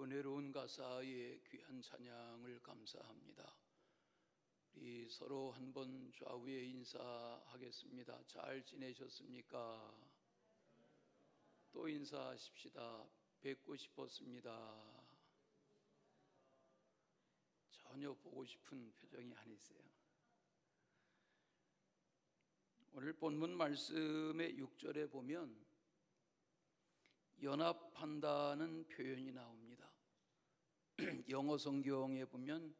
은혜로운 가사의 귀한 찬양을 감사합니다. 우리 서로 한번 좌우에 인사하겠습니다. 잘 지내셨습니까? 또 인사하십시다. 뵙고 싶었습니다. 전혀 보고 싶은 표정이 아니세요. 오늘 본문 말씀의 6절에 보면 연합한다는 표현이 나옵니다. 영어 성경에 보면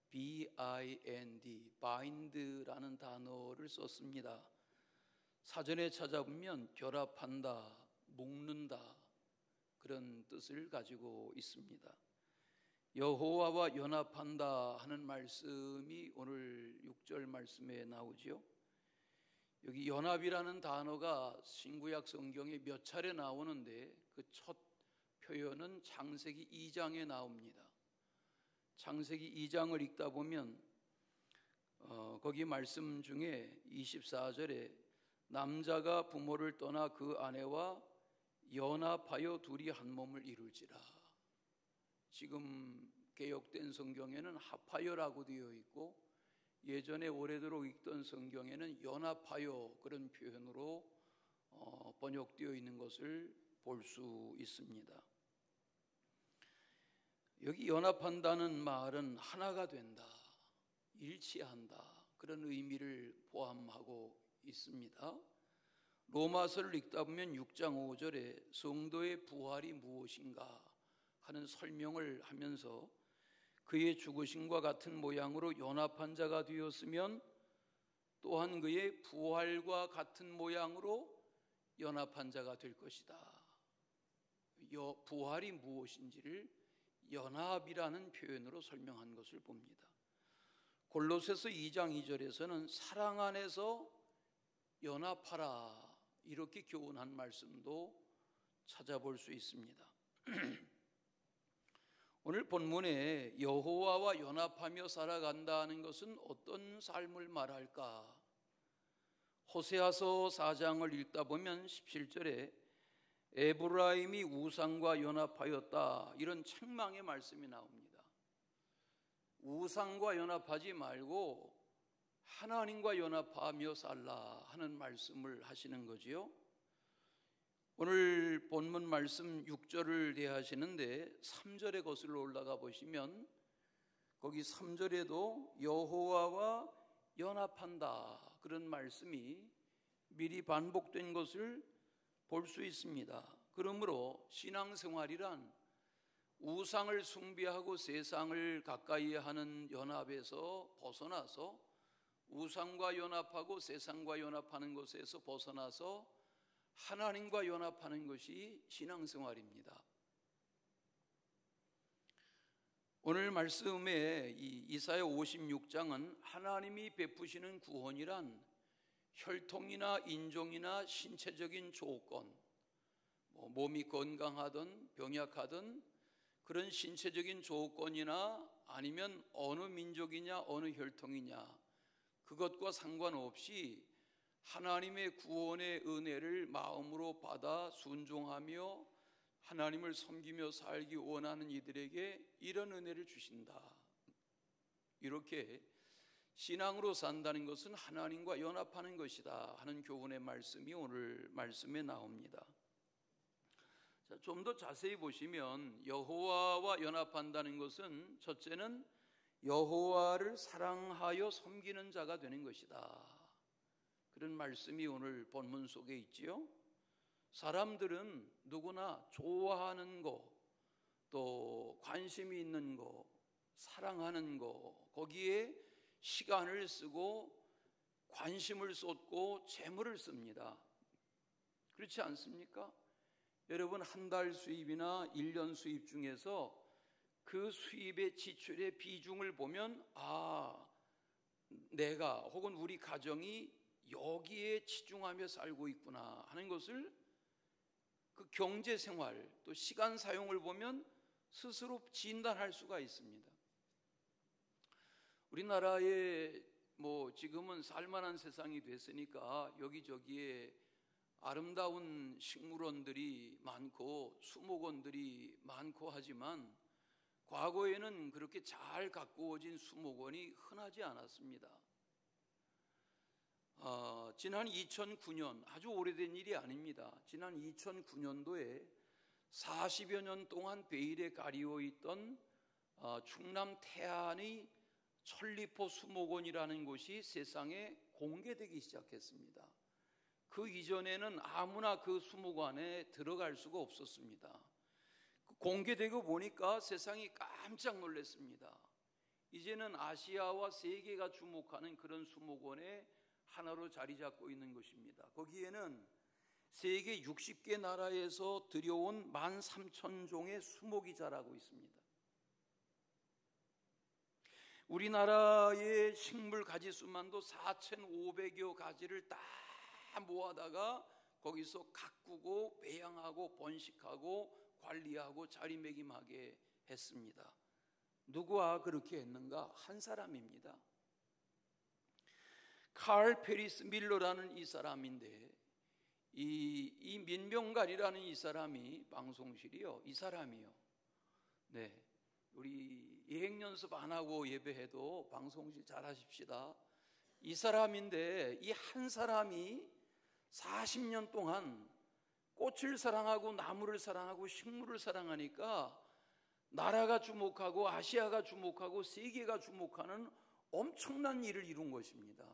bind, bind라는 단어를 썼습니다. 사전에 찾아보면 결합한다, 묶는다 그런 뜻을 가지고 있습니다. 여호와와 연합한다 하는 말씀이 오늘 6절 말씀에 나오죠. 여기 연합이라는 단어가 신구약 성경에 몇 차례 나오는데 그 첫 표현은 창세기 2장에 나옵니다. 창세기 2장을 읽다 보면 거기 말씀 중에 24절에 남자가 부모를 떠나 그 아내와 연합하여 둘이 한 몸을 이룰지라. 지금 개역된 성경에는 합하여라고 되어 있고 예전에 오래도록 읽던 성경에는 연합하여 그런 표현으로 번역되어 있는 것을 볼 수 있습니다. 여기 연합한다는 말은 하나가 된다, 일치한다 그런 의미를 포함하고 있습니다. 로마서를 읽다 보면 6장 5절에 성도의 부활이 무엇인가 하는 설명을 하면서 그의 죽으심과 같은 모양으로 연합한 자가 되었으면 또한 그의 부활과 같은 모양으로 연합한 자가 될 것이다. 부활이 무엇인지를 연합이라는 표현으로 설명한 것을 봅니다. 골로새서 2장 2절에서는 사랑 안에서 연합하라 이렇게 교훈한 말씀도 찾아볼 수 있습니다. 오늘 본문에 여호와와 연합하며 살아간다는 것은 어떤 삶을 말할까? 호세아서 4장을 읽다 보면 17절에 에브라임이 우상과 연합하였다 이런 책망의 말씀이 나옵니다. 우상과 연합하지 말고 하나님과 연합하며 살라 하는 말씀을 하시는 거지요. 오늘 본문 말씀 6절을 대하시는데 3절에 거슬러 올라가 보시면 거기 3절에도 여호와와 연합한다 그런 말씀이 미리 반복된 것을 볼 수 있습니다. 그러므로 신앙생활이란 우상을 숭배하고 세상을 가까이 하는 연합에서 벗어나서 우상과 연합하고 세상과 연합하는 것에서 벗어나서 하나님과 연합하는 것이 신앙생활입니다. 오늘 말씀의 이사야 56장은 하나님이 베푸시는 구원이란 혈통이나 인종이나 신체적인 조건, 몸이 건강하든 병약하든 그런 신체적인 조건이나 아니면 어느 민족이냐 어느 혈통이냐 그것과 상관없이 하나님의 구원의 은혜를 마음으로 받아 순종하며 하나님을 섬기며 살기 원하는 이들에게 이런 은혜를 주신다. 이렇게 신앙으로 산다는 것은 하나님과 연합하는 것이다 하는 교훈의 말씀이 오늘 말씀에 나옵니다. 좀 더 자세히 보시면 여호와와 연합한다는 것은 첫째는 여호와를 사랑하여 섬기는 자가 되는 것이다. 그런 말씀이 오늘 본문 속에 있지요. 사람들은 누구나 좋아하는 거, 또 관심이 있는 거, 사랑하는 거, 거기에 시간을 쓰고 관심을 쏟고 재물을 씁니다. 그렇지 않습니까? 여러분 한 달 수입이나 1년 수입 중에서 그 수입의 지출의 비중을 보면 내가 혹은 우리 가정이 여기에 치중하며 살고 있구나 하는 것을 그 경제생활 또 시간 사용을 보면 스스로 진단할 수가 있습니다. 우리나라에 지금은 살만한 세상이 됐으니까 여기저기에 아름다운 식물원들이 많고 수목원들이 많고 하지만 과거에는 그렇게 잘 가꾸어진 수목원이 흔하지 않았습니다. 지난 2009년, 아주 오래된 일이 아닙니다. 지난 2009년도에 40여 년 동안 베일에 가리워 있던 충남 태안의 천리포 수목원이라는 곳이 세상에 공개되기 시작했습니다. 그 이전에는 아무나 그 수목원에 들어갈 수가 없었습니다. 공개되고 보니까 세상이 깜짝 놀랐습니다. 이제는 아시아와 세계가 주목하는 그런 수목원의 하나로 자리 잡고 있는 것입니다. 거기에는 세계 60개 나라에서 들여온 13,000종의 수목이 자라고 있습니다. 우리나라의 식물 가지수만도 4,500여 가지를 다 모아다가 거기서 가꾸고 배양하고 번식하고 관리하고 자리매김하게 했습니다. 누구와 그렇게 했는가? 한 사람입니다. 칼 페리스 밀러라는 이 사람인데, 이 민병갈이라는 이 사람이, 방송실이요, 이 사람이요. 네, 우리 예행 연습 안 하고 예배해도 방송실 잘 하십시다. 이 사람인데, 이 한 사람이 40년 동안 꽃을 사랑하고 나무를 사랑하고 식물을 사랑하니까 나라가 주목하고 아시아가 주목하고 세계가 주목하는 엄청난 일을 이룬 것입니다.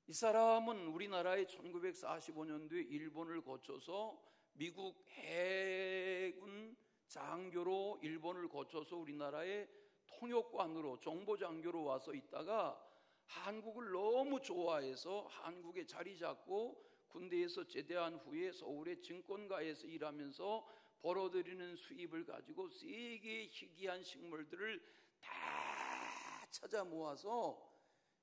이 사람은 우리나라에 1945년도에 일본을 거쳐서 미국 해군 장교로 일본을 거쳐서 우리나라의 통역관으로 정보장교로 와서 있다가 한국을 너무 좋아해서 한국에 자리 잡고 군대에서 제대한 후에 서울의 증권가에서 일하면서 벌어들이는 수입을 가지고 세계의 희귀한 식물들을 다 찾아 모아서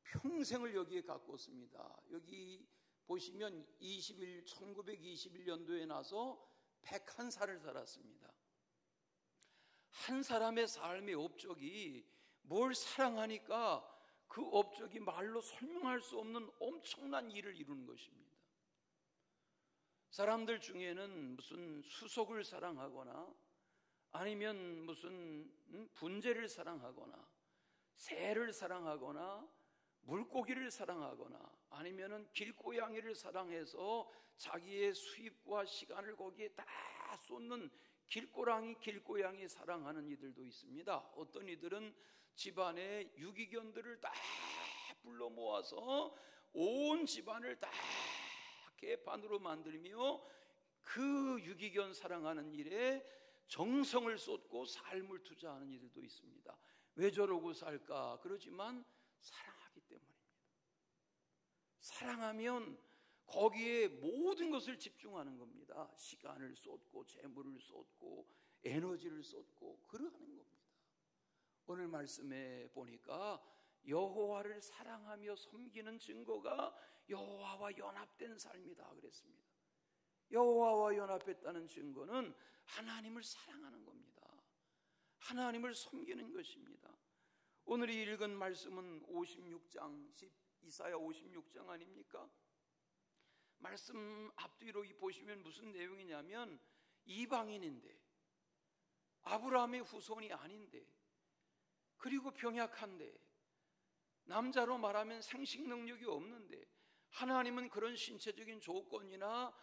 평생을 여기에 가꿨습니다. 여기 보시면 1921년도에 나서 101살을 살았습니다. 한 사람의 삶의 업적이 뭘 사랑하니까 그 업적이 말로 설명할 수 없는 엄청난 일을 이루는 것입니다. 사람들 중에는 무슨 수석을 사랑하거나 아니면 무슨 분재를 사랑하거나 새를 사랑하거나 물고기를 사랑하거나 아니면은 길고양이를 사랑해서 자기의 수입과 시간을 거기에 다 쏟는 길고양이 사랑하는 이들도 있습니다. 어떤 이들은 집안의 유기견들을 다 불러 모아서 온 집안을 다 개판으로 만들며 그 유기견 사랑하는 일에 정성을 쏟고 삶을 투자하는 이들도 있습니다. 왜 저러고 살까? 그러지만 사랑하기 때문입니다. 사랑하면 거기에 모든 것을 집중하는 겁니다. 시간을 쏟고 재물을 쏟고 에너지를 쏟고 그러하는 겁니다. 오늘 말씀에 보니까 여호와를 사랑하며 섬기는 증거가 여호와와 연합된 삶이다 그랬습니다. 여호와와 연합했다는 증거는 하나님을 사랑하는 겁니다. 하나님을 섬기는 것입니다. 오늘 읽은 말씀은 56장, 이사야 56장 아닙니까? 말씀 앞뒤로 보시면 무슨 내용이냐면 이방인인데 아브라함의 후손이 아닌데 그리고 병약한데 남자로 말하면 생식 능력이 없는데 하나님은 그런 신체적인 조건이나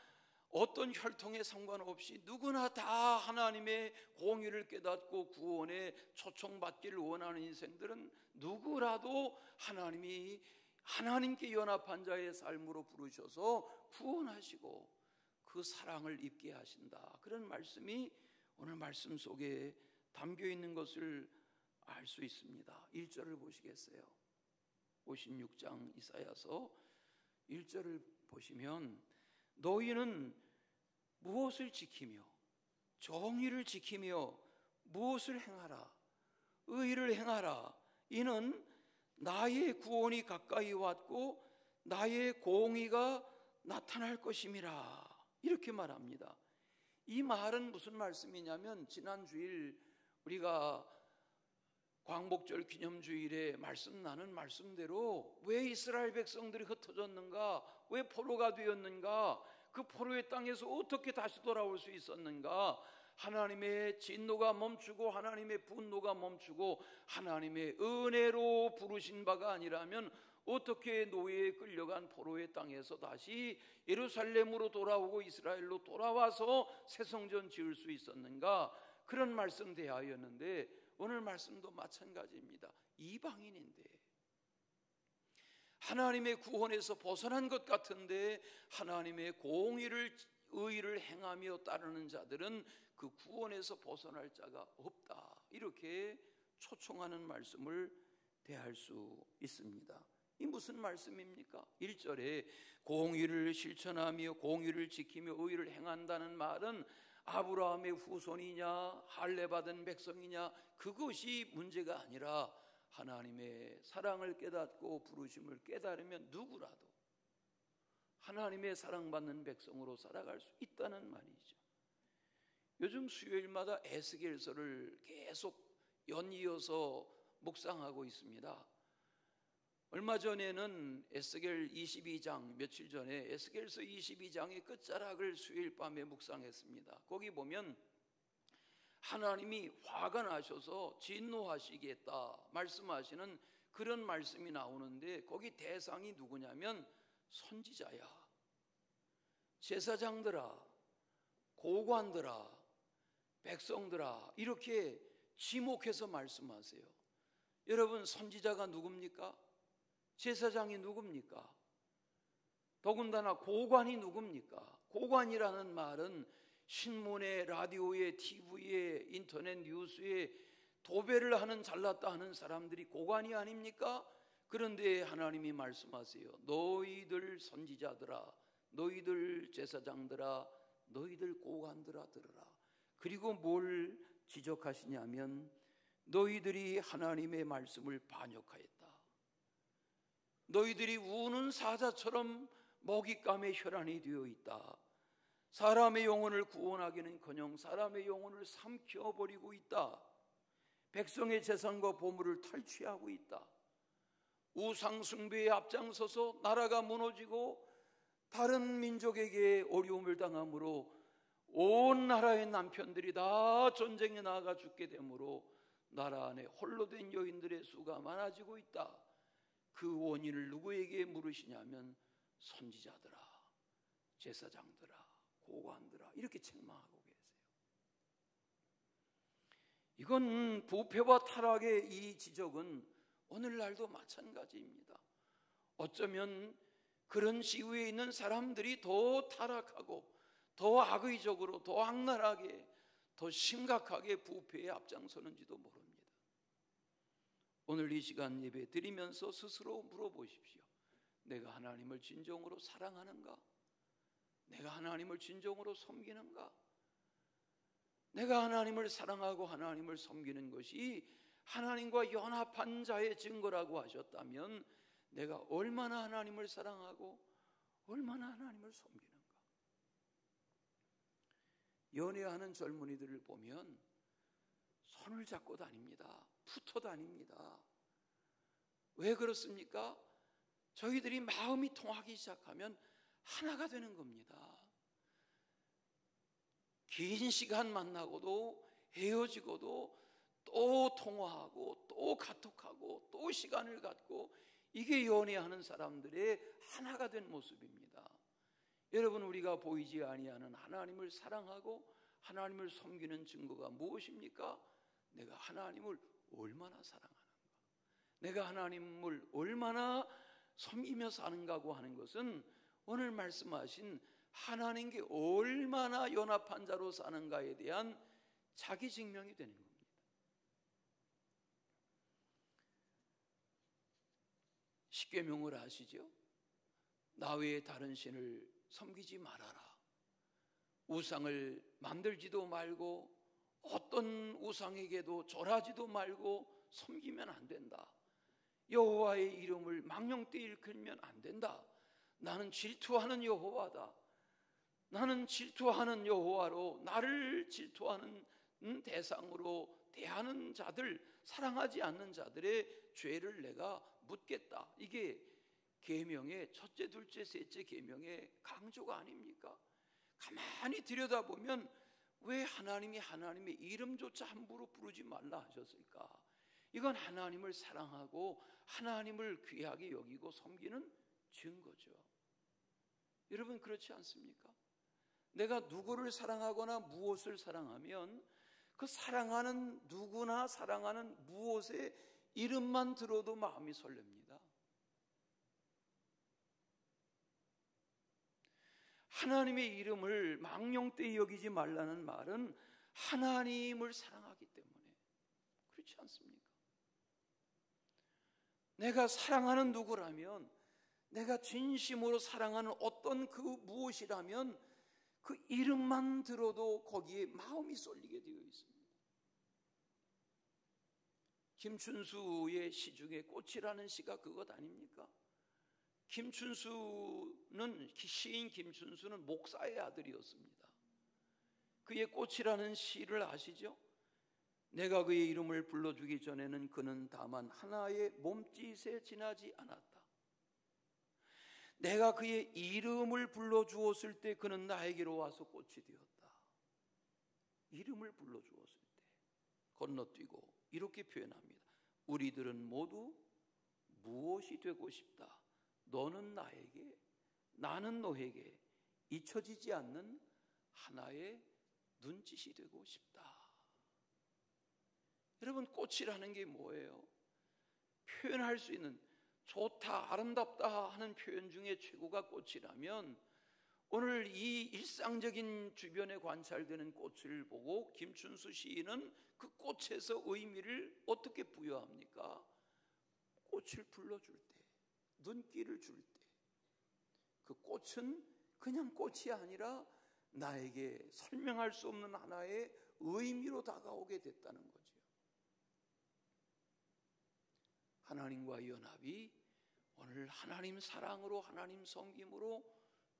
어떤 혈통에 상관없이 누구나 다 하나님의 공의를 깨닫고 구원에 초청받기를 원하는 인생들은 누구라도 하나님께 연합한 자의 삶으로 부르셔서 구원하시고 그 사랑을 입게 하신다. 그런 말씀이 오늘 말씀 속에 담겨 있는 것을 알 수 있습니다. 1절을 보시겠어요? 56장 이사야서 1절을 보시면 너희는 무엇을 지키며 정의를 지키며 무엇을 행하라? 의를 행하라. 이는 나의 구원이 가까이 왔고 나의 공의가 나타날 것임이라. 이렇게 말합니다. 이 말은 무슨 말씀이냐면 지난 주일 우리가 광복절 기념주일에 말씀 나눈 말씀대로 왜 이스라엘 백성들이 흩어졌는가? 왜 포로가 되었는가? 그 포로의 땅에서 어떻게 다시 돌아올 수 있었는가? 하나님의 진노가 멈추고 하나님의 분노가 멈추고 하나님의 은혜로 부르신 바가 아니라면 어떻게 노예에 끌려간 포로의 땅에서 다시 예루살렘으로 돌아오고 이스라엘로 돌아와서 새 성전 지을 수 있었는가? 그런 말씀 대하였는데 오늘 말씀도 마찬가지입니다. 이방인인데 하나님의 구원에서 벗어난 것 같은데 하나님의 공의를 의를 행하며 따르는 자들은 그 구원에서 벗어날 자가 없다. 이렇게 초청하는 말씀을 대할 수 있습니다. 이 무슨 말씀입니까? 1절에 공의를 실천하며 공의를 지키며 의를 행한다는 말은 아브라함의 후손이냐 할례받은 백성이냐 그것이 문제가 아니라 하나님의 사랑을 깨닫고 부르심을 깨달으면 누구라도 하나님의 사랑받는 백성으로 살아갈 수 있다는 말이죠. 요즘 수요일마다 에스겔서를 계속 연이어서 묵상하고 있습니다. 얼마 전에는 에스겔 22장, 며칠 전에 에스겔서 22장의 끝자락을 수요일 밤에 묵상했습니다. 거기 보면 하나님이 화가 나셔서 진노하시겠다 말씀하시는 그런 말씀이 나오는데 거기 대상이 누구냐면 선지자야, 제사장들아, 고관들아, 백성들아 이렇게 지목해서 말씀하세요. 여러분 선지자가 누굽니까? 제사장이 누굽니까? 더군다나 고관이 누굽니까? 고관이라는 말은 신문에, 라디오에, TV에, 인터넷 뉴스에 도배를 하는 잘났다 하는 사람들이 고관이 아닙니까? 그런데 하나님이 말씀하세요. 너희들 선지자들아, 너희들 제사장들아, 너희들 고관들아 들으라. 그리고 뭘 지적하시냐면 너희들이 하나님의 말씀을 반역하였다. 너희들이 우는 사자처럼 먹잇감에 혈안이 되어 있다. 사람의 영혼을 구원하기는커녕 사람의 영혼을 삼켜버리고 있다. 백성의 재산과 보물을 탈취하고 있다. 우상 숭배에 앞장서서 나라가 무너지고 다른 민족에게 어려움을 당함으로 온 나라의 남편들이 다 전쟁에 나가 죽게 되므로 나라 안에 홀로 된 여인들의 수가 많아지고 있다. 그 원인을 누구에게 물으시냐면 선지자들아, 제사장들아, 고관들아 이렇게 책망하고 계세요. 이건 부패와 타락의 이 지적은 오늘날도 마찬가지입니다. 어쩌면 그런 시위에 있는 사람들이 더 타락하고 더 악의적으로 더 악랄하게 더 심각하게 부패에 앞장서는지도 모릅니다. 오늘 이 시간 예배 드리면서 스스로 물어보십시오. 내가 하나님을 진정으로 사랑하는가? 내가 하나님을 진정으로 섬기는가? 내가 하나님을 사랑하고 하나님을 섬기는 것이 하나님과 연합한 자의 증거라고 하셨다면 내가 얼마나 하나님을 사랑하고 얼마나 하나님을 섬기는가? 연애하는 젊은이들을 보면 손을 잡고 다닙니다. 붙어 다닙니다. 왜 그렇습니까? 저희들이 마음이 통하기 시작하면 하나가 되는 겁니다. 긴 시간 만나고도 헤어지고도 또 통화하고 또 카톡하고 또 시간을 갖고 이게 연애하는 사람들의 하나가 된 모습입니다. 여러분, 우리가 보이지 아니하는 하나님을 사랑하고 하나님을 섬기는 증거가 무엇입니까? 내가 하나님을 얼마나 사랑하는가, 내가 하나님을 얼마나 섬기며 사는가고 하는 것은 오늘 말씀하신 하나님께 얼마나 연합한 자로 사는가에 대한 자기 증명이 되는 겁니다. 십계명을 아시죠? 나 외에 다른 신을 섬기지 말아라. 우상을 만들지도 말고 어떤 우상에게도 절하지도 말고 섬기면 안 된다. 여호와의 이름을 망령되이 일컬면 안 된다. 나는 질투하는 여호와다. 나는 질투하는 여호와로 나를 질투하는 대상으로 대하는 자들, 사랑하지 않는 자들의 죄를 내가 묻겠다. 이게 계명의 첫째, 둘째, 셋째 계명의 강조가 아닙니까? 가만히 들여다보면 왜 하나님이 하나님의 이름조차 함부로 부르지 말라 하셨을까? 이건 하나님을 사랑하고 하나님을 귀하게 여기고 섬기는 증거죠. 여러분 그렇지 않습니까? 내가 누구를 사랑하거나 무엇을 사랑하면 그 사랑하는 누구나 사랑하는 무엇의 이름만 들어도 마음이 설렙니다. 하나님의 이름을 망령되이 여기지 말라는 말은 하나님을 사랑하기 때문에 그렇지 않습니까? 내가 사랑하는 누구라면, 내가 진심으로 사랑하는 어떤 그 무엇이라면 그 이름만 들어도 거기에 마음이 쏠리게 되어 있습니다. 김춘수의 시 중에 꽃이라는 시가 그것 아닙니까? 시인 김춘수는 목사의 아들이었습니다. 그의 꽃이라는 시를 아시죠? 내가 그의 이름을 불러주기 전에는 그는 다만 하나의 몸짓에 지나지 않았다. 내가 그의 이름을 불러주었을 때 그는 나에게로 와서 꽃이 되었다. 이름을 불러주었을 때 건너뛰고 이렇게 표현합니다. 우리들은 모두 무엇이 되고 싶다. 너는 나에게, 나는 너에게 잊혀지지 않는 하나의 눈짓이 되고 싶다. 여러분 꽃이라는 게 뭐예요? 표현할 수 있는, 좋다, 아름답다 하는 표현 중에 최고가 꽃이라면 오늘 이 일상적인 주변에 관찰되는 꽃을 보고 김춘수 시인은 그 꽃에서 의미를 어떻게 부여합니까? 꽃을 불러줄 때, 눈길을 줄 때, 그 꽃은 그냥 꽃이 아니라 나에게 설명할 수 없는 하나의 의미로 다가오게 됐다는 거죠. 하나님과 연합이 오늘 하나님 사랑으로, 하나님 섬김으로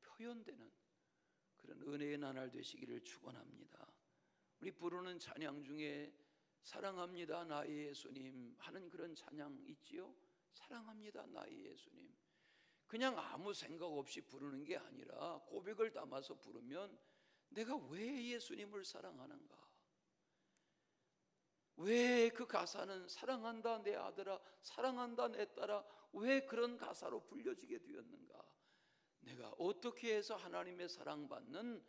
표현되는 그런 은혜의 나날 되시기를 축원합니다. 우리 부르는 찬양 중에 사랑합니다 나의 예수님 하는 그런 찬양 있지요? 사랑합니다 나의 예수님. 그냥 아무 생각 없이 부르는 게 아니라 고백을 담아서 부르면 내가 왜 예수님을 사랑하는가? 왜 그 가사는 사랑한다 내 아들아, 사랑한다 내 딸아, 왜 그런 가사로 불려지게 되었는가? 내가 어떻게 해서 하나님의 사랑받는,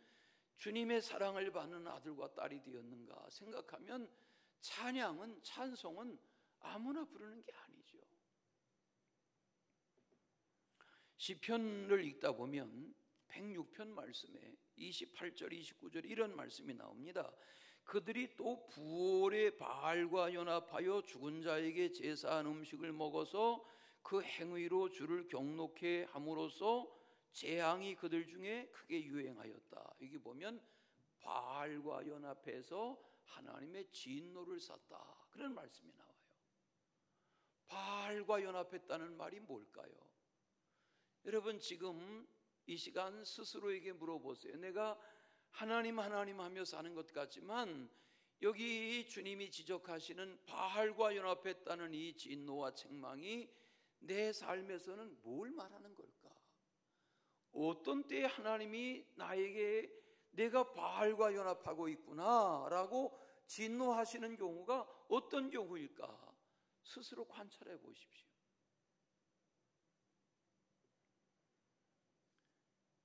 주님의 사랑을 받는 아들과 딸이 되었는가 생각하면 찬양은, 찬송은 아무나 부르는 게 아니죠. 시편을 읽다 보면 106편 말씀에 28절 29절 이런 말씀이 나옵니다. 그들이 또 부올의 바알과 연합하여 죽은 자에게 제사한 음식을 먹어서 그 행위로 주를 경록해 함으로써 재앙이 그들 중에 크게 유행하였다. 여기 보면 바알과 연합해서 하나님의 진노를 샀다, 그런 말씀이 나와요. 바알과 연합했다는 말이 뭘까요? 여러분 지금 이 시간 스스로에게 물어보세요. 내가 하나님 하나님 하며 사는 것 같지만 여기 주님이 지적하시는 바알과 연합했다는 이 진노와 책망이 내 삶에서는 뭘 말하는 걸까? 어떤 때에 하나님이 나에게 내가 바알과 연합하고 있구나 라고 진노하시는 경우가 어떤 경우일까? 스스로 관찰해 보십시오.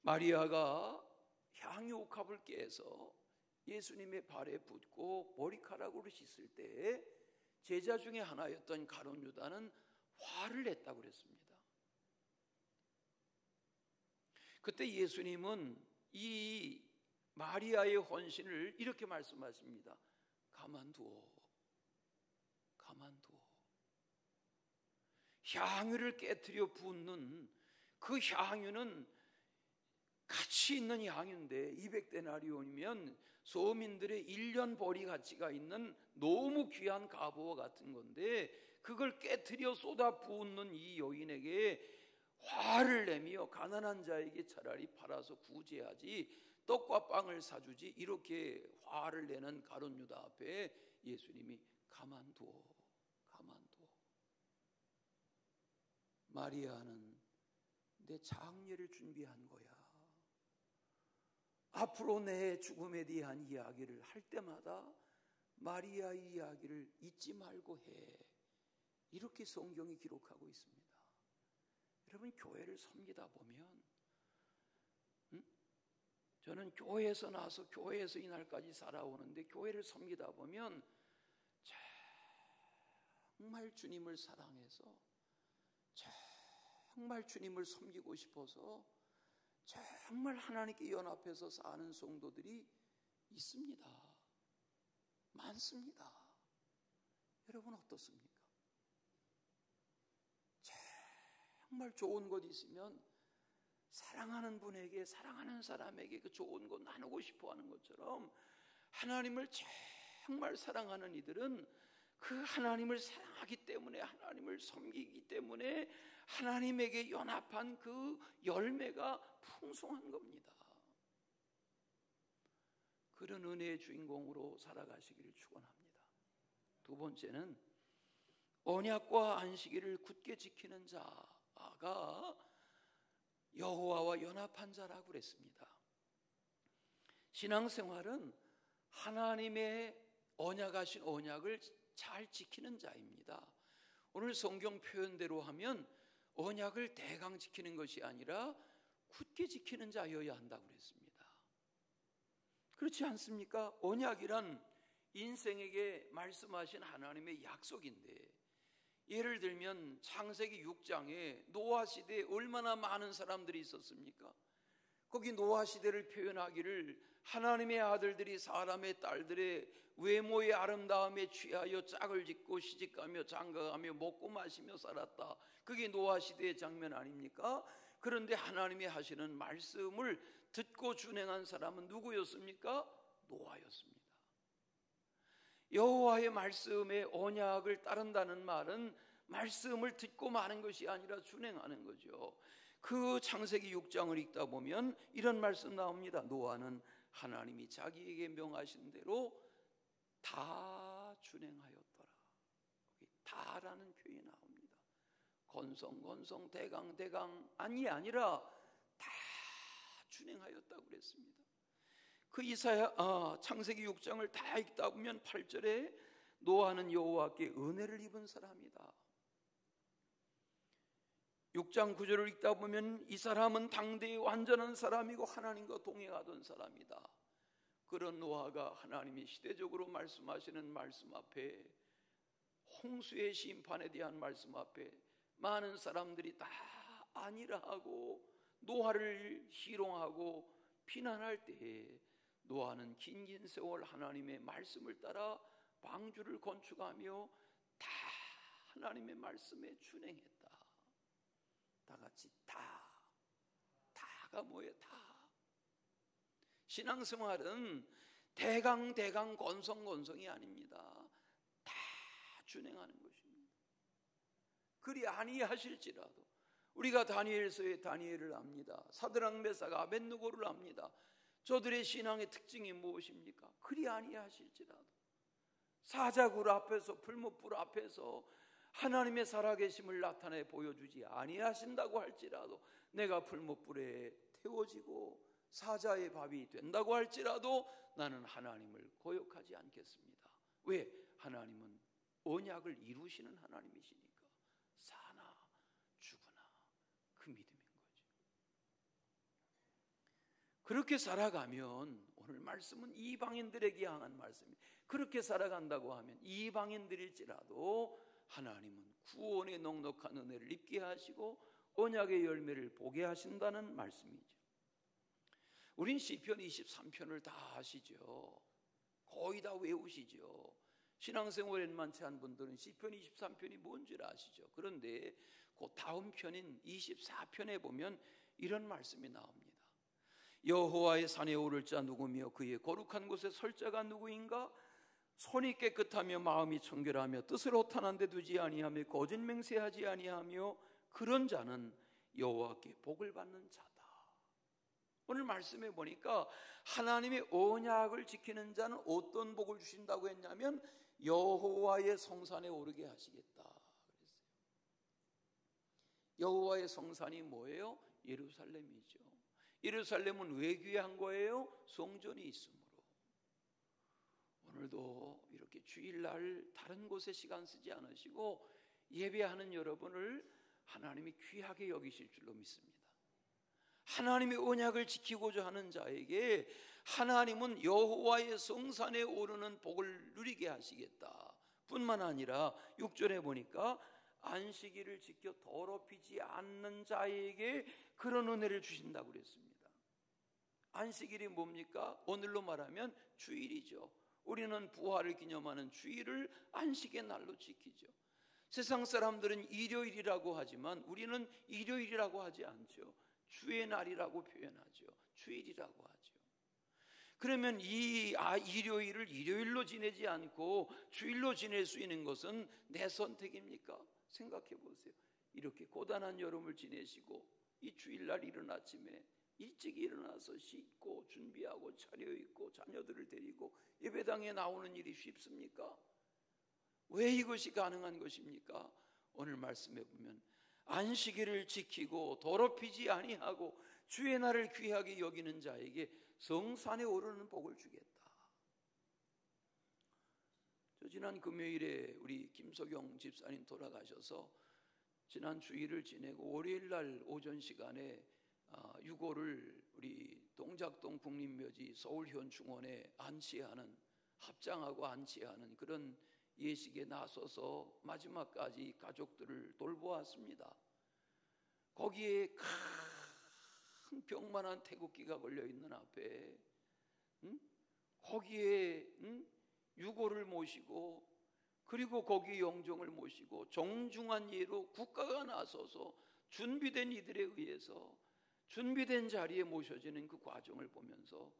마리아가 향유옥합을 깨서 예수님의 발에 붓고 머리카락으로 씻을 때 제자 중에 하나였던 가룟 유다는 화를 냈다고 그랬습니다. 그때 예수님은 이 마리아의 헌신을 이렇게 말씀하십니다. 가만두어, 가만두어. 향유를 깨트려 붓는 그 향유는 가치 있는 향유인데 200데나리온이면 서민들의 1년 벌이 가치가 있는 너무 귀한 갑오와 같은 건데 그걸 깨트려 쏟아 부은 이 여인에게 화를 내며 가난한 자에게 차라리 팔아서 구제하지 떡과 빵을 사주지, 이렇게 화를 내는 가룟 유다 앞에 예수님이 가만두어, 가만두어. 마리아는 내 장례를 준비한 거야. 앞으로 내 죽음에 대한 이야기를 할 때마다 마리아의 이야기를 잊지 말고 해. 이렇게 성경이 기록하고 있습니다. 여러분, 교회를 섬기다 보면, 저는 교회에서 나서 교회에서 이날까지 살아오는데, 교회를 섬기다 보면 정말 주님을 사랑해서, 정말 주님을 섬기고 싶어서, 정말 하나님께 연합해서 사는 성도들이 있습니다. 많습니다. 여러분 어떻습니까? 정말 좋은 것 있으면 사랑하는 분에게, 사랑하는 사람에게 그 좋은 것 나누고 싶어 하는 것처럼, 하나님을 정말 사랑하는 이들은 그 하나님을 사랑하기 때문에, 하나님을 섬기기 때문에 하나님에게 연합한 그 열매가 풍성한 겁니다. 그런 은혜의 주인공으로 살아가시기를 축원합니다. 두 번째는 언약과 안식일을 굳게 지키는 자가 여호와와 연합한 자라고 그랬습니다. 신앙생활은 하나님의 언약하신 언약을 잘 지키는 자입니다. 오늘 성경 표현대로 하면 언약을 대강 지키는 것이 아니라 굳게 지키는 자여야 한다고 그랬습니다. 그렇지 않습니까? 언약이란 인생에게 말씀하신 하나님의 약속인데, 예를 들면 창세기 6장에 노아 시대에 얼마나 많은 사람들이 있었습니까? 거기 노아 시대를 표현하기를 하나님의 아들들이 사람의 딸들의 외모의 아름다움에 취하여 짝을 짓고 시집가며 장가가며 먹고 마시며 살았다. 그게 노아 시대의 장면 아닙니까? 그런데 하나님이 하시는 말씀을 듣고 준행한 사람은 누구였습니까? 노아였습니다. 여호와의 말씀에 언약을 따른다는 말은 말씀을 듣고 마는 것이 아니라 준행하는 거죠. 그 창세기 6장을 읽다 보면 이런 말씀 나옵니다. 노아는 하나님이 자기에게 명하신 대로 다 준행하였더라. 다라는 표현이 나옵니다. 건성 대강 아니 아니라 다 준행하였다고 그랬습니다. 그 창세기 6장을 다 읽다 보면 8절에 노아는 여호와께 은혜를 입은 사람이다. 6장 9절을 읽다 보면 이 사람은 당대의 완전한 사람이고 하나님과 동행하던 사람이다. 그런 노아가 하나님이 시대적으로 말씀하시는 말씀 앞에, 홍수의 심판에 대한 말씀 앞에 많은 사람들이 다 아니라 하고 노아를 희롱하고 비난할 때에 노아는 긴 세월 하나님의 말씀을 따라 방주를 건축하며 다 하나님의 말씀에 준행했다. 다 같이 다가 뭐예요? 다. 신앙생활은 대강 건성이 아닙니다. 다 준행하는 것입니다. 그리 아니하실지라도 우리가 다니엘서의 다니엘을 압니다. 사드락 메삭 아벳느고를 압니다. 저들의 신앙의 특징이 무엇입니까? 그리 아니하실지라도 사자굴 앞에서, 풀무불 앞에서 하나님의 살아계심을 나타내 보여주지 아니하신다고 할지라도, 내가 풀무불에 태워지고 사자의 밥이 된다고 할지라도 나는 하나님을 거역하지 않겠습니다. 왜? 하나님은 언약을 이루시는 하나님이시니까. 사나 죽으나 그 믿음인 거죠. 그렇게 살아가면, 오늘 말씀은 이방인들에게 향한 말씀입니다. 그렇게 살아간다고 하면 이방인들일지라도 하나님은 구원의 넉넉한 은혜를 입게 하시고 언약의 열매를 보게 하신다는 말씀이죠. 우린 시편 23편을 다 아시죠. 거의 다 외우시죠. 신앙생활에 많지 않은 분들은 시편 23편이 뭔지 아시죠. 그런데 그 다음 편인 24편에 보면 이런 말씀이 나옵니다. 여호와의 산에 오를 자 누구며 그의 거룩한 곳에 설 자가 누구인가? 손이 깨끗하며 마음이 청결하며 뜻을 허탄한 데 두지 아니하며 거짓 맹세하지 아니하며 그런 자는 여호와께 복을 받는 자다. 오늘 말씀해 보니까 하나님의 언약을 지키는 자는 어떤 복을 주신다고 했냐면 여호와의 성산에 오르게 하시겠다 그랬어요. 여호와의 성산이 뭐예요? 예루살렘이죠. 예루살렘은 왜 귀한 거예요? 성전이 있으므로. 오늘도 이렇게 주일날 다른 곳에 시간 쓰지 않으시고 예배하는 여러분을 하나님이 귀하게 여기실 줄로 믿습니다. 하나님의 언약을 지키고자 하는 자에게 하나님은 여호와의 성산에 오르는 복을 누리게 하시겠다 뿐만 아니라 6절에 보니까 안식일을 지켜 더럽히지 않는 자에게 그런 은혜를 주신다고 그랬습니다. 안식일이 뭡니까? 오늘로 말하면 주일이죠. 우리는 부활을 기념하는 주일을 안식의 날로 지키죠. 세상 사람들은 일요일이라고 하지만 우리는 일요일이라고 하지 않죠. 주의 날이라고 표현하죠. 주일이라고 하죠. 그러면 이 일요일을 일요일로 지내지 않고 주일로 지낼 수 있는 것은 내 선택입니까? 생각해 보세요. 이렇게 고단한 여름을 지내시고 이 주일날 이른 아침에 일찍 일어나서 씻고 준비하고 차려입고 자녀들을 데리고 예배당에 나오는 일이 쉽습니까? 왜 이것이 가능한 것입니까? 오늘 말씀해 보면 안식일을 지키고 더럽히지 아니하고 주의 날을 귀하게 여기는 자에게 성산에 오르는 복을 주겠다. 저 지난 금요일에 우리 김석영 집사님 돌아가셔서 지난 주일을 지내고 월요일날 오전 시간에 유골을 우리 동작동 국립묘지 서울현충원에 안치하는, 합장하고 안치하는 그런 예식에 나서서 마지막까지 가족들을 돌보았습니다. 거기에 큰 병만한 태극기가 걸려있는 앞에 거기에 유골을 모시고 그리고 거기 영종을 모시고 정중한 예로 국가가 나서서 준비된 이들에 의해서 준비된 자리에 모셔지는 그 과정을 보면서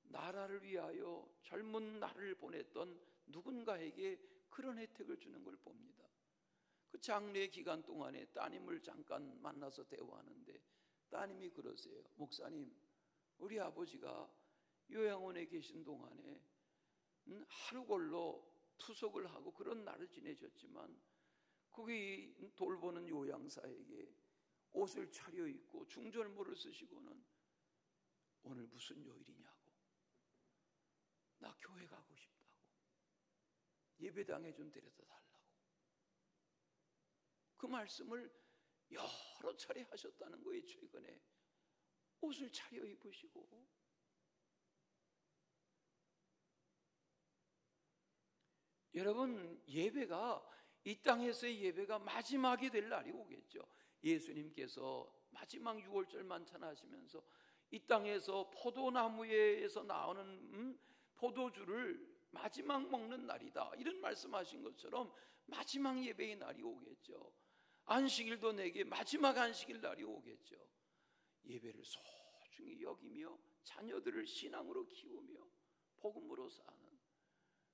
나라를 위하여 젊은 나를 보냈던 누군가에게 그런 혜택을 주는 걸 봅니다. 그 장례 기간 동안에 따님을 잠깐 만나서 대화하는데 따님이 그러세요. 목사님, 우리 아버지가 요양원에 계신 동안에 하루걸로 투석을 하고 그런 날을 지내셨지만 거기 돌보는 요양사에게 옷을 차려입고 중절모를 쓰시고는 오늘 무슨 요일이냐고, 나 교회 가고 싶다고, 예배당에 좀 데려다 달라고 그 말씀을 여러 차례 하셨다는 거예요. 최근에 옷을 차려입으시고. 여러분, 예배가 이 땅에서의 예배가 마지막이 될 날이 오겠죠. 예수님께서 마지막 6월절 만찬하시면서 이 땅에서 포도나무에서 나오는 포도주를 마지막 먹는 날이다, 이런 말씀하신 것처럼 마지막 예배의 날이 오겠죠. 안식일도 내게 마지막 안식일 날이 오겠죠. 예배를 소중히 여기며 자녀들을 신앙으로 키우며 복음으로 사는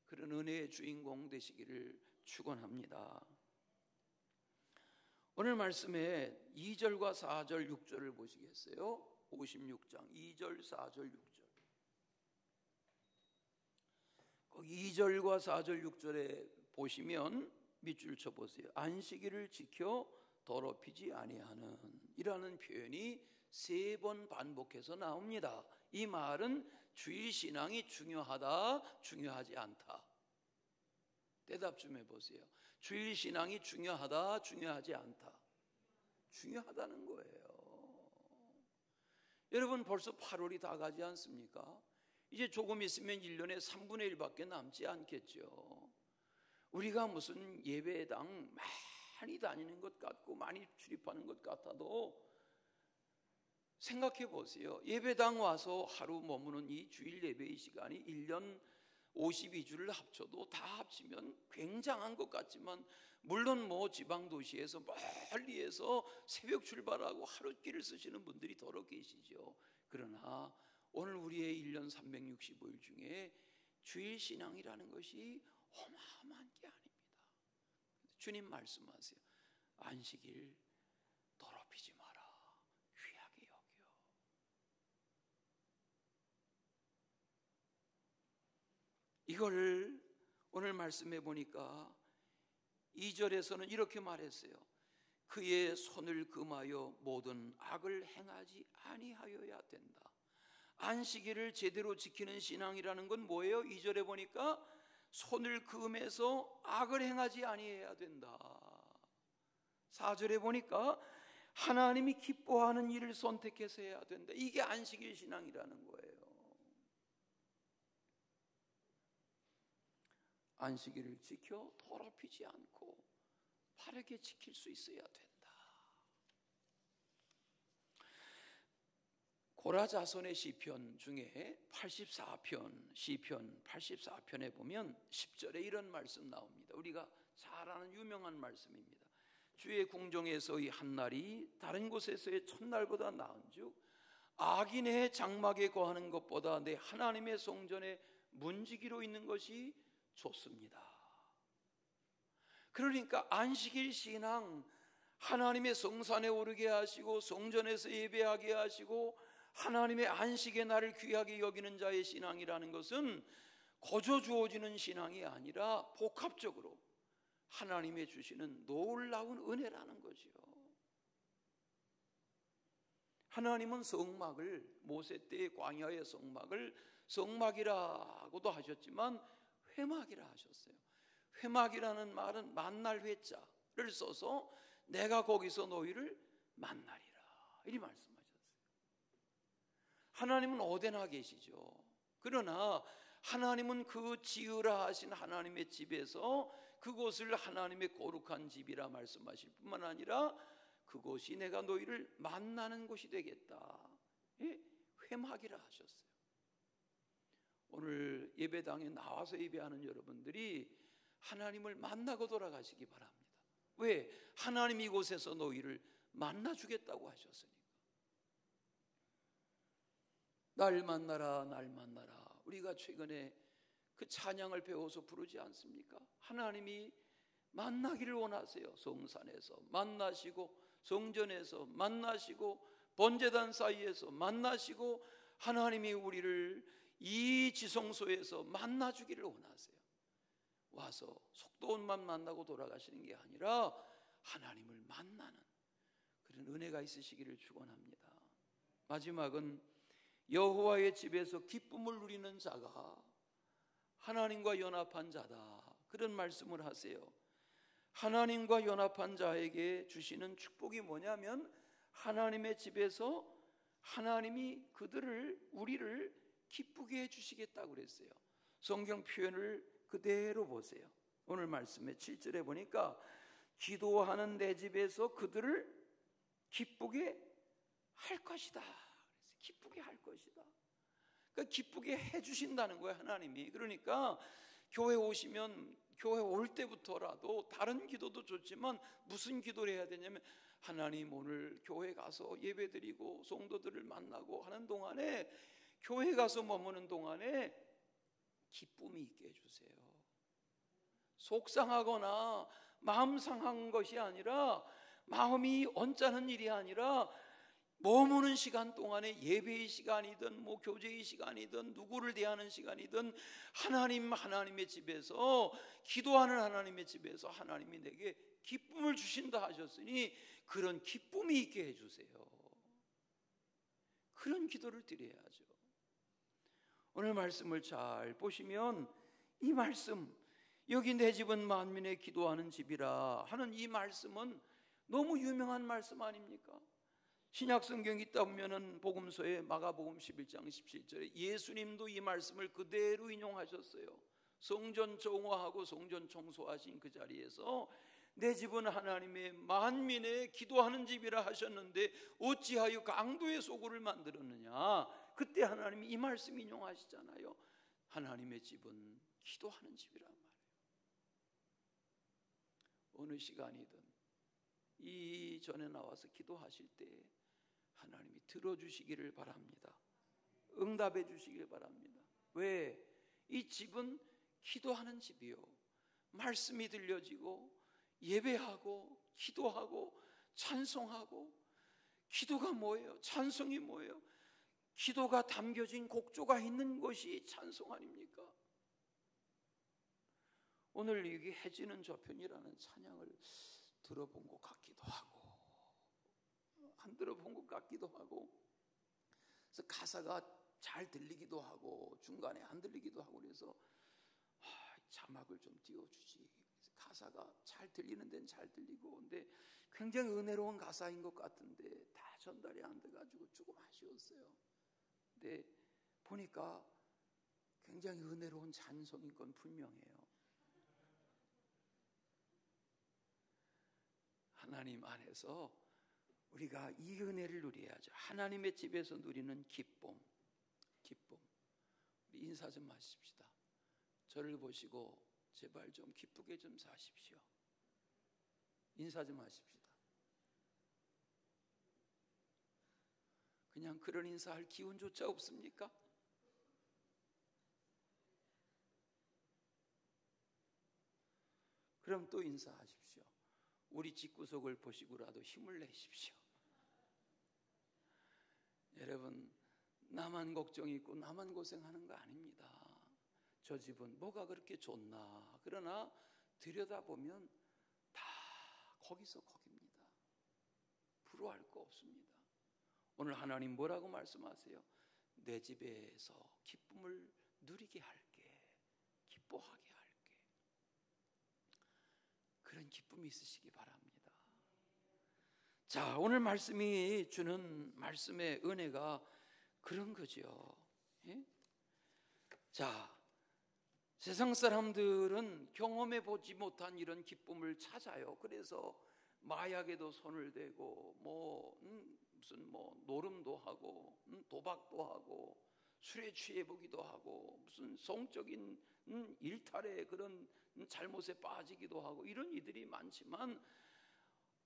그런 은혜의 주인공 되시기를 축원합니다. 오늘 말씀에 2절과 4절 6절을 보시겠어요? 56장 2절 4절 6절. 거기 2절과 4절 6절에 보시면 밑줄 쳐보세요. 안식일을 지켜 더럽히지 아니하는 이라는 표현이 3번 반복해서 나옵니다. 이 말은 주일 신앙이 중요하다, 중요하지 않다? 대답 좀 해보세요. 주일 신앙이 중요하다, 중요하지 않다? 중요하다는 거예요. 여러분, 벌써 8월이 다 가지 않습니까? 이제 조금 있으면 1년에 3분의 1밖에 남지 않겠죠. 우리가 무슨 예배당 많이 다니는 것 같고 많이 출입하는 것 같아도 생각해 보세요. 예배당 와서 하루 머무는 이 주일 예배의 시간이 1년 52주를 합쳐도 다 합치면 굉장한 것 같지만, 물론 뭐 지방 도시에서 멀리에서 새벽 출발하고 하루길을 쓰시는 분들이 더러 계시죠. 그러나 오늘 우리의 1년 365일 중에 주일 신앙이라는 것이 어마어마한 게 아닙니다. 주님 말씀하세요. 안식일 더럽히지 마라, 귀하게 여겨. 이걸 오늘 말씀해 보니까 2절에서는 이렇게 말했어요. 그의 손을 금하여 모든 악을 행하지 아니하여야 된다. 안식일을 제대로 지키는 신앙이라는 건 뭐예요? 2절에 보니까 손을 금해서 악을 행하지 아니해야 된다. 4절에 보니까 하나님이 기뻐하는 일을 선택해서 해야 된다. 이게 안식일 신앙이라는 거예요. 안식일을 지켜 더럽히지 않고 바르게 지킬 수 있어야 된다. 고라 자손의 시편 중에 84편, 시편 84편에 보면 10절에 이런 말씀 나옵니다. 우리가 잘 아는 유명한 말씀입니다. 주의 궁정에서의 한날이 다른 곳에서의 첫날보다 나은즉 악인의 장막에 거하는 것보다 내 하나님의 성전에 문지기로 있는 것이 좋습니다. 그러니까 안식일 신앙, 하나님의 성산에 오르게 하시고 성전에서 예배하게 하시고 하나님의 안식의 날을 귀하게 여기는 자의 신앙이라는 것은 거저 주어지는 신앙이 아니라 복합적으로 하나님의 주시는 놀라운 은혜라는 거지요. 하나님은 성막을, 모세 때의 광야의 성막을 성막이라고도 하셨지만 회막이라 하셨어요. 회막이라는 말은 만날 회자를 써서 내가 거기서 너희를 만나리라 이리 말씀하셨어요. 하나님은 어디나 계시죠. 그러나 하나님은 그 지으라 하신 하나님의 집에서 그곳을 하나님의 거룩한 집이라 말씀하실 뿐만 아니라 그곳이 내가 너희를 만나는 곳이 되겠다. 회막이라 하셨어요. 오늘 예배당에 나와서 예배하는 여러분들이 하나님을 만나고 돌아가시기 바랍니다. 왜? 하나님 이곳에서 너희를 만나주겠다고 하셨으니까. 날 만나라, 날 만나라. 우리가 최근에 그 찬양을 배워서 부르지 않습니까? 하나님이 만나기를 원하세요. 성산에서 만나시고 성전에서 만나시고 번제단 사이에서 만나시고 하나님이 우리를 이 지성소에서 만나주기를 원하세요. 와서 속도원만 만나고 돌아가시는 게 아니라 하나님을 만나는 그런 은혜가 있으시기를 축원합니다. 마지막은 여호와의 집에서 기쁨을 누리는 자가 하나님과 연합한 자다. 그런 말씀을 하세요. 하나님과 연합한 자에게 주시는 축복이 뭐냐면 하나님의 집에서 하나님이 우리를 기쁘게 해주시겠다고 그랬어요. 성경 표현을 그대로 보세요. 오늘 말씀에 7절에 보니까 기도하는 내 집에서 그들을 기쁘게 할 것이다. 기쁘게 할 것이다. 그러니까 기쁘게 해주신다는 거예요, 하나님이. 그러니까 교회 오시면 교회 올 때부터라도 다른 기도도 좋지만 무슨 기도를 해야 되냐면 하나님 오늘 교회 가서 예배드리고 성도들을 만나고 하는 동안에 교회 가서 머무는 동안에 기쁨이 있게 해주세요. 속상하거나 마음 상한 것이 아니라 마음이 언짢은 일이 아니라 머무는 시간 동안에 예배의 시간이든 교제의 시간이든 누구를 대하는 시간이든 하나님의 집에서 기도하는 하나님의 집에서 하나님이 내게 기쁨을 주신다 하셨으니 그런 기쁨이 있게 해주세요. 그런 기도를 드려야죠. 오늘 말씀을 잘 보시면 이 말씀, 여기 내 집은 만민의 기도하는 집이라 하는 이 말씀은 너무 유명한 말씀 아닙니까? 신약 성경 있다 보면은 복음서에 마가복음 11장 17절에 예수님도 이 말씀을 그대로 인용하셨어요. 성전 정화하고 성전 청소하신 그 자리에서 내 집은 하나님의 만민의 기도하는 집이라 하셨는데 어찌하여 강도의 소굴을 만들었느냐. 그때 하나님이 이 말씀 인용하시잖아요. 하나님의 집은 기도하는 집이란 말이에요. 어느 시간이든 이 전에 나와서 기도하실 때 하나님이 들어주시기를 바랍니다. 응답해 주시기를 바랍니다. 왜? 이 집은 기도하는 집이요. 말씀이 들려지고 예배하고 기도하고 찬송하고. 기도가 뭐예요? 찬송이 뭐예요? 기도가 담겨진 곡조가 있는 것이 찬송 아닙니까? 오늘 여기 해지는 저편이라는 찬양을 들어본 것 같기도 하고 안 들어본 것 같기도 하고, 그래서 가사가 잘 들리기도 하고 중간에 안 들리기도 하고, 그래서 자막을 좀 띄워주지. 가사가 잘 들리는 데는 잘 들리고, 근데 굉장히 은혜로운 가사인 것 같은데 다 전달이 안 돼가지고 조금 아쉬웠어요. 근데 보니까 굉장히 은혜로운 찬송인 건 분명해요. 하나님 안에서 우리가 이 은혜를 누려야죠. 하나님의 집에서 누리는 기쁨. 우리 인사 좀 하십시다. 저를 보시고 제발 좀 기쁘게 좀 사십시오. 인사 좀 하십시다. 그냥 그런 인사할 기운조차 없습니까? 그럼 또 인사하십시오. 우리 집구석을 보시고라도 힘을 내십시오. 여러분, 나만 걱정이 있고 나만 고생하는 거 아닙니다. 저 집은 뭐가 그렇게 좋나. 그러나 들여다보면 다 거기서 거깁니다. 부러워할 거 없습니다. 오늘 하나님 뭐라고 말씀하세요? 내 집에서 기쁨을 누리게 할게, 기뻐하게 할게. 그런 기쁨이 있으시기 바랍니다. 자, 오늘 말씀이 주는 말씀의 은혜가 그런 거죠. 예? 자, 세상 사람들은 경험해 보지 못한 이런 기쁨을 찾아요. 그래서 마약에도 손을 대고 무슨 노름도 하고 도박도 하고 술에 취해 보기도 하고 무슨 성적인 일탈의 그런 잘못에 빠지기도 하고, 이런 이들이 많지만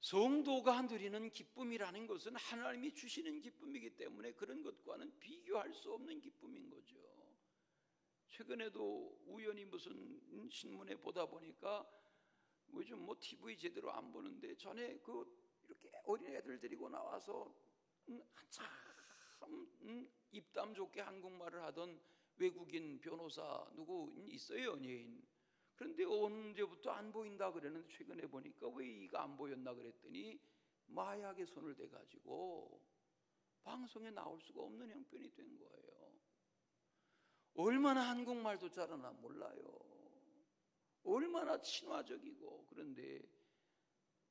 성도가 누리는 기쁨이라는 것은 하나님이 주시는 기쁨이기 때문에 그런 것과는 비교할 수 없는 기쁨인 거죠. 최근에도 우연히 무슨 신문에 보다 보니까 요즘 TV 제대로 안 보는데, 전에 이렇게 어린 애들 데리고 나와서 한참 입담 좋게 한국말을 하던 외국인 변호사 누구 있어요, 연예인. 그런데 언제부터 안 보인다 그랬는데 최근에 보니까 왜 이가 안 보였나 그랬더니 마약에 손을 대가지고 방송에 나올 수가 없는 형편이 된 거예요. 얼마나 한국말도 잘하나 몰라요. 얼마나 친화적이고. 그런데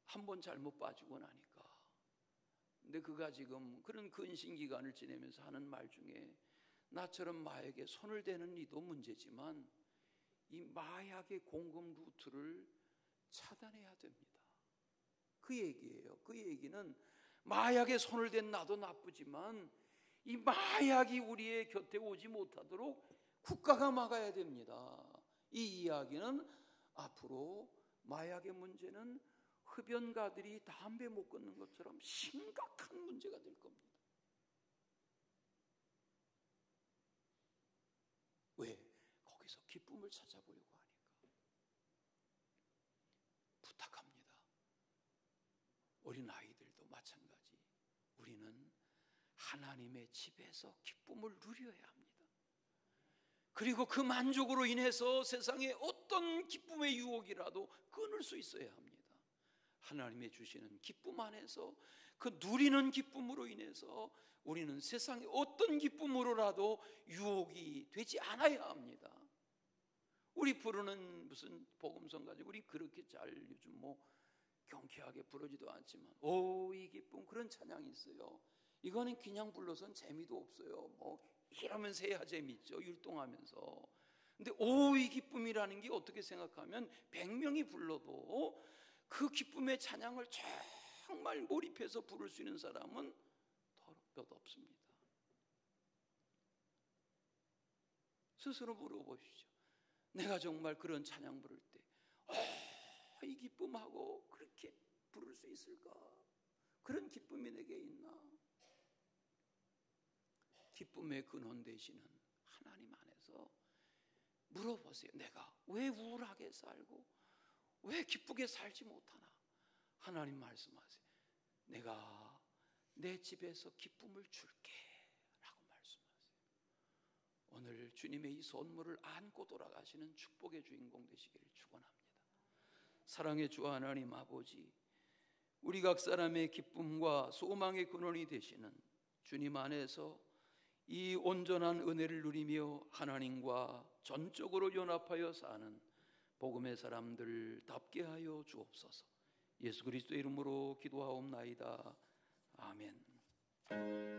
한번 잘못 빠지고 나니까. 근데 그가 지금 그런 근신 기간을 지내면서 하는 말 중에, 나처럼 마약에 손을 대는 이도 문제지만 이 마약의 공급 루트를 차단해야 됩니다. 그 얘기예요. 그 얘기는 마약에 손을 댄 나도 나쁘지만 이 마약이 우리의 곁에 오지 못하도록 국가가 막아야 됩니다. 이 이야기는 앞으로 마약의 문제는 흡연가들이 담배 못 끊는 것처럼 심각한 문제가 될 겁니다. 왜? 거기서 기쁨을 찾아보려고 하니까. 부탁합니다. 어린 아이들도 마찬가지. 우리는 하나님의 집에서 기쁨을 누려야 합니다. 그리고 그 만족으로 인해서 세상의 어떤 기쁨의 유혹이라도 끊을 수 있어야 합니다. 하나님의 주시는 기쁨 안에서 그 누리는 기쁨으로 인해서 우리는 세상의 어떤 기쁨으로라도 유혹이 되지 않아야 합니다. 우리 부르는 무슨 복음성 가지고 우리 그렇게 잘 요즘 경쾌하게 부르지도 않지만 이 기쁨, 그런 찬양이 있어요. 이거는 그냥 불러서는 재미도 없어요. 이러면서 해야 재미있죠, 율동하면서. 근데 이 기쁨이라는 게 어떻게 생각하면 100명이 불러도 그 기쁨의 찬양을 정말 몰입해서 부를 수 있는 사람은 몇 없습니다. 스스로 물어보십시오. 내가 정말 그런 찬양 부를 때 이 기쁨하고 그렇게 부를 수 있을까? 그런 기쁨이 내게 있나? 기쁨의 근원 되시는 하나님 안에서 물어보세요. 내가 왜 우울하게 살고 왜 기쁘게 살지 못하나? 하나님 말씀하세요. 내가 내 집에서 기쁨을 줄게 라고 말씀하세요. 오늘 주님의 이 선물을 안고 돌아가시는 축복의 주인공 되시기를 축원합니다. 사랑의 주 하나님 아버지, 우리 각 사람의 기쁨과 소망의 근원이 되시는 주님 안에서 이 온전한 은혜를 누리며 하나님과 전적으로 연합하여 사는 복음의 사람들답게 하여 주옵소서. 예수 그리스도의 이름으로 기도하옵나이다. 아멘.